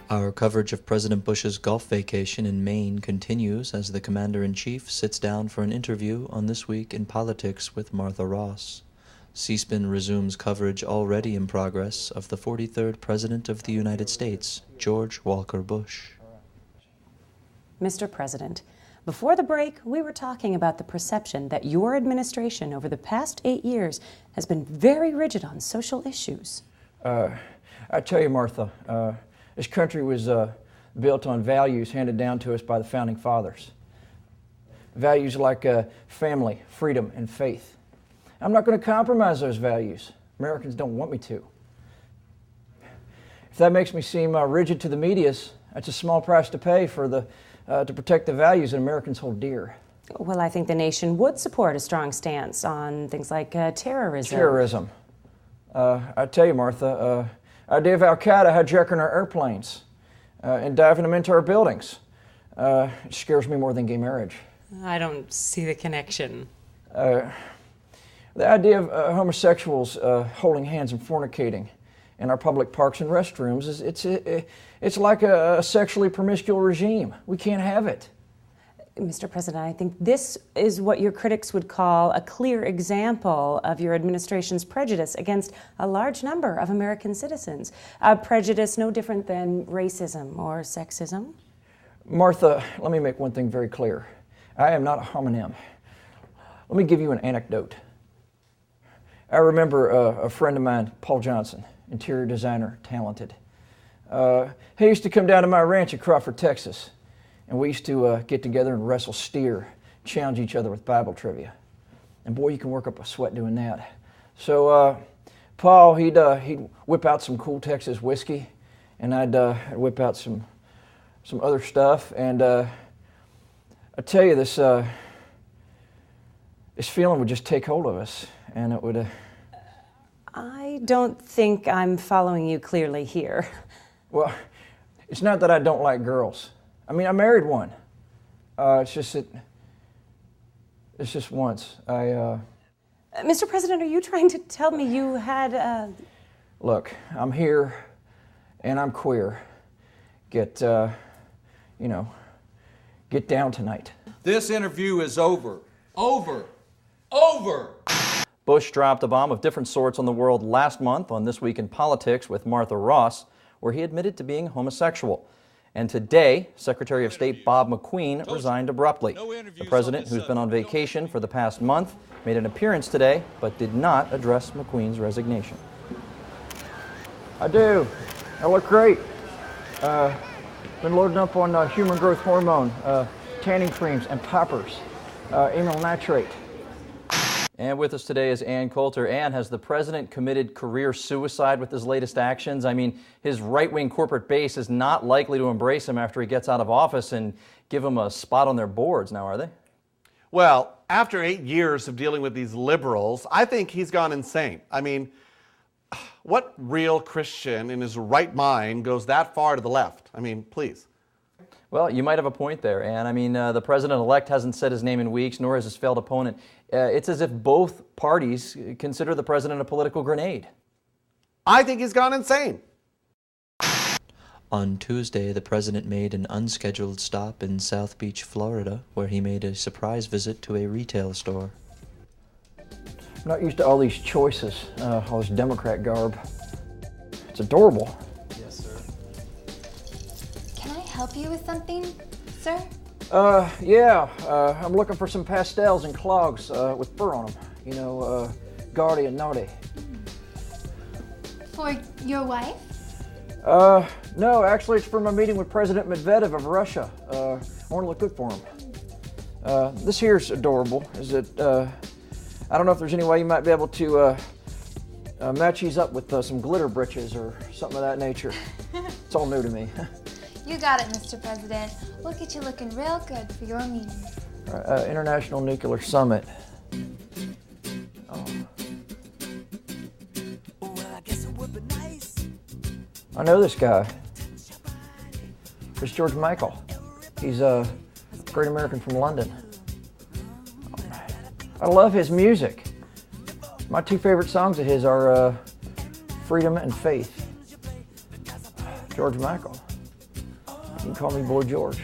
Our coverage of President Bush's Gulf vacation in Maine continues as the Commander-in-Chief sits down for an interview on This Week in Politics with Martha Ross. C-SPAN resumes coverage already in progress of the 43rd President of the United States, George Walker Bush. Mr. President, before the break, we were talking about the perception that your administration over the past 8 years has been very rigid on social issues. I tell you, Martha, this country was built on values handed down to us by the Founding Fathers. Values like family, freedom, and faith. I'm not going to compromise those values. Americans don't want me to. If that makes me seem rigid to the medias, that's a small price to pay for to protect the values that Americans hold dear. Well, I think the nation would support a strong stance on things like terrorism. Terrorism. I tell you, Martha, idea of Al-Qaeda hijacking our airplanes and diving them into our buildings. It scares me more than gay marriage. I don't see the connection. The idea of homosexuals holding hands and fornicating in our public parks and restrooms it's like a sexually promiscuous regime. We can't have it. Mr. President, I think this is what your critics would call a clear example of your administration's prejudice against a large number of American citizens. A prejudice no different than racism or sexism. Martha, let me make one thing very clear. I am not a homonym. Let me give you an anecdote. I remember a friend of mine, Paul Johnson, interior designer, talented. He used to come down to my ranch in Crawford, Texas. And we used to get together and wrestle steer, challenge each other with Bible trivia. And boy, you can work up a sweat doing that. So Paul, he'd whip out some cool Texas whiskey, and I'd whip out some other stuff. And I tell you, this feeling would just take hold of us, and it would... I don't think I'm following you clearly here. Well, it's not that I don't like girls. I mean, I married one. It's just once. Mr. President, are you trying to tell me you had Look, I'm here, and I'm queer. Get down tonight. This interview is over. Over. Bush dropped a bomb of different sorts on the world last month on This Week in Politics with Martha Ross, where he admitted to being homosexual. And today, Secretary of State Bob McQueen resigned abruptly. The president, who's been on vacation for the past month, made an appearance today, but did not address McQueen's resignation. I do. I look great. Been loading up on human growth hormone, tanning creams, and poppers, amyl nitrate. And with us today is Ann Coulter. Ann, has the president committed career suicide with his latest actions? I mean, his right-wing corporate base is not likely to embrace him after he gets out of office and give him a spot on their boards now, are they? Well, after 8 years of dealing with these liberals, I think he's gone insane. I mean, what real Christian in his right mind goes that far to the left? I mean, please. Well, you might have a point there, Ann. I mean, the president-elect hasn't said his name in weeks, nor has his failed opponent. It's as if both parties consider the president a political grenade. I think he's gone insane. On Tuesday, the president made an unscheduled stop in South Beach, Florida, where he made a surprise visit to a retail store. I'm not used to all these choices, all this Democrat garb. It's adorable. Yes, sir. Can I help you with something, sir? Yeah, I'm looking for some pastels and clogs with fur on them. You know, gaudy and naughty. For your wife? No, actually it's for my meeting with President Medvedev of Russia. I want to look good for him. This here's adorable. Is it, I don't know if there's any way you might be able to match these up with some glitter britches or something of that nature. It's all new to me. You got it, Mr. President. Look at you looking real good for your meeting. International Nuclear Summit. Oh. I know this guy. It's George Michael. He's a great American from London. I love his music. My two favorite songs of his are Freedom and Faith. George Michael. You can call me Boy George.